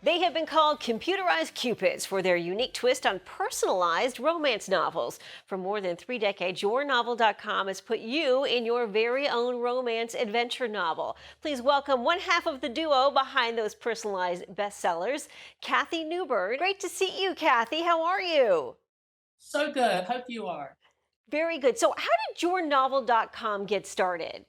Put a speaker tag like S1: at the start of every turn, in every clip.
S1: They have been called computerized cupids for their unique twist on personalized romance novels. For more than 3 decades, yournovel.com has put you in your very own romance adventure novel. Please welcome one half of the duo behind those personalized bestsellers, Kathy Newbern. Great to see you, Kathy. How are you?
S2: So good. Hope you are.
S1: Very good. So, how did yournovel.com get started?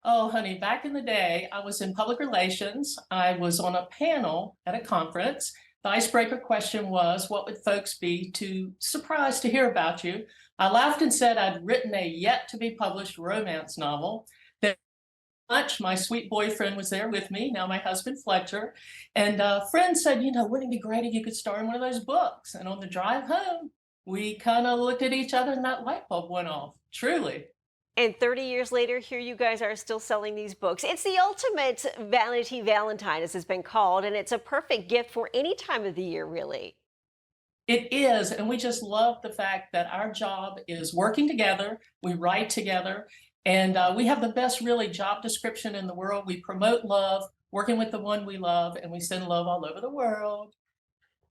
S2: Oh, honey, back in the day, I was in public relations. I was on a panel at a conference. The icebreaker question was, what would folks be too surprised to hear about you? I laughed and said I'd written a yet to be published romance novel. That much, my sweet boyfriend was there with me, now my husband, Fletcher. And a friend said, wouldn't it be great if you could star in one of those books? And on the drive home, we kind of looked at each other and that light bulb went off. Truly.
S1: And 30 years later, here you guys are still selling these books. It's the ultimate vanity Valentine, as it's been called, and it's a perfect gift for any time of the year, really.
S2: It is, and we just love the fact that our job is working together, we write together, and we have the best, really, job description in the world. We promote love, working with the one we love, and we send love all over the world.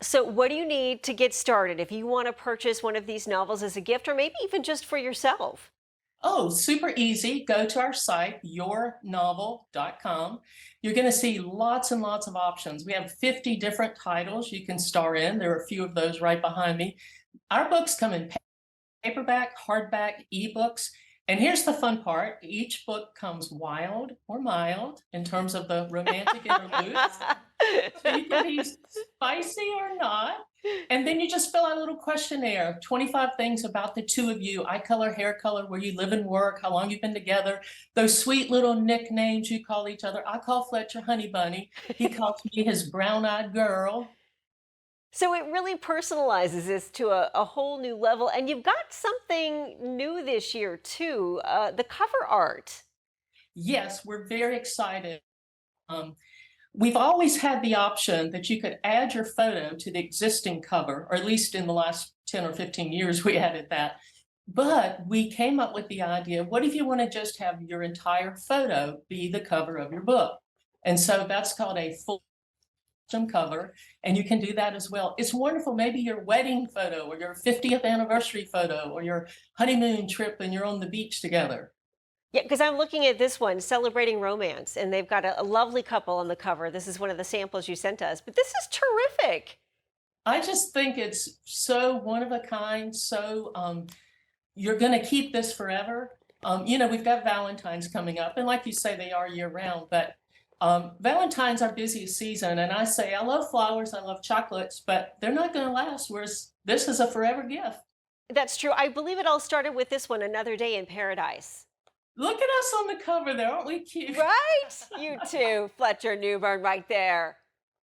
S1: So, what do you need to get started if you want to purchase one of these novels as a gift or maybe even just for yourself?
S2: Oh, super easy. Go to our site, yournovel.com. You're going to see lots and lots of options. We have 50 different titles you can star in. There are a few of those right behind me. Our books come in paperback, hardback, ebooks. And here's the fun part. Each book comes wild or mild in terms of the romantic interludes. So you can be spicy or not. And then you just fill out a little questionnaire, 25 things about the two of you, eye color, hair color, where you live and work, how long you've been together, those sweet little nicknames you call each other. I call Fletcher Honey Bunny. He calls me his brown-eyed girl.
S1: So, it really personalizes this to a whole new level. And you've got something new this year, too, the cover art.
S2: Yes, we're very excited. Um, We've always had the option that you could add your photo to the existing cover, or at least in the last 10 or 15 years we added that. But we came up with the idea, what if you want to just have your entire photo be the cover of your book? And so that's called a full custom cover, and you can do that as well. It's wonderful, maybe your wedding photo or your 50th anniversary photo or your honeymoon trip and you're on the beach together.
S1: Yeah, because I'm looking at this one, Celebrating Romance, and they've got a lovely couple on the cover. This is one of the samples you sent us, but this is terrific.
S2: I just think it's so one of a kind, so you're going to keep this forever. We've got Valentine's coming up, and like you say, they are year round, but Valentine's our busiest season, and I say I love flowers, I love chocolates, but they're not going to last, whereas this is a forever gift.
S1: That's true. I believe it all started with this one, Another Day in Paradise.
S2: Look at us on the cover there, aren't we cute?
S1: Right? You too, Fletcher Newbern, right there.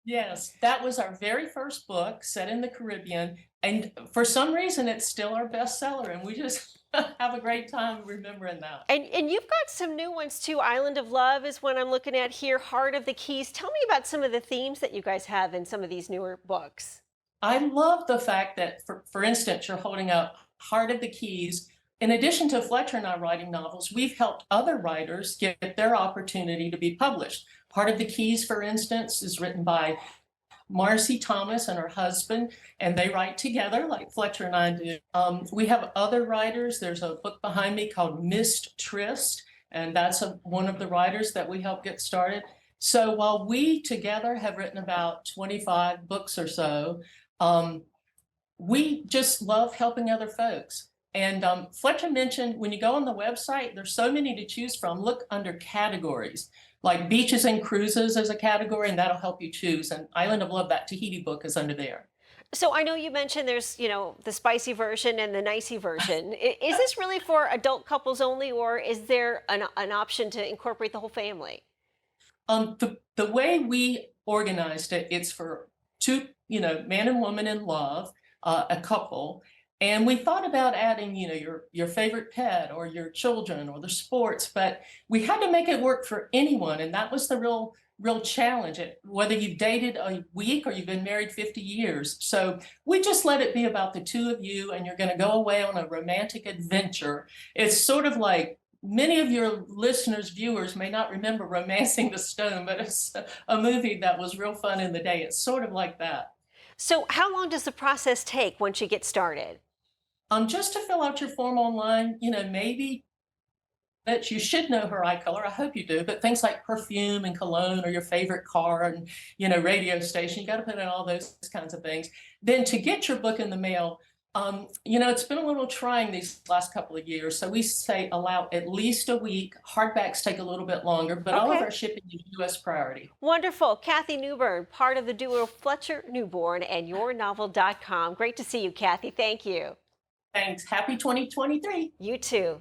S2: Yes, that was our very first book set in the Caribbean, and for some reason it's still our bestseller, and we just have a great time remembering that.
S1: And you've got some new ones too. Island of Love is one I'm looking at here. Heart of the Keys. Tell me about some of the themes that you guys have in some of these newer books.
S2: I love the fact that, for instance, you're holding up Heart of the Keys. In addition to Fletcher and I writing novels, we've helped other writers get their opportunity to be published. Heart of the Keys, for instance, is written by Marcy Thomas and her husband, and they write together like Fletcher and I do. We have other writers. There's a book behind me called Missed Tryst, and that's one of the writers that we helped get started. So while we together have written about 25 books or so, we just love helping other folks. And Fletcher mentioned when you go on the website, there's so many to choose from. Look under categories, like beaches and cruises as a category, and that'll help you choose. And Island of Love, that Tahiti book, is under there.
S1: So I know you mentioned there's, the spicy version and the nicey version. Is this really for adult couples only, or is there an option to incorporate the whole family?
S2: The way we organized it, it's for two, man and woman in love, a couple. And we thought about adding, your favorite pet or your children or the sports, but we had to make it work for anyone. And that was the real challenge, whether you've dated a week or you've been married 50 years. So we just let it be about the two of you, and you're going to go away on a romantic adventure. It's sort of like Many of your listeners, viewers may not remember Romancing the Stone, but it's a movie that was real fun in the day. It's sort of like that.
S1: So, how long does the process take once you get started?
S2: Just to fill out your form online, maybe that you should know her eye color. I hope you do, but things like perfume and cologne or your favorite car and, radio station, you got to put in all those kinds of things. Then to get your book in the mail, it's been a little trying these last couple of years. So we say allow at least a week. Hardbacks take a little bit longer, but all of
S1: Okay.
S2: our shipping is US priority.
S1: Wonderful. Kathy Newbern, part of the duo Fletcher, Newbern, and yournovel.com. Great to see you, Kathy. Thank you.
S2: Thanks. Happy 2023.
S1: You too.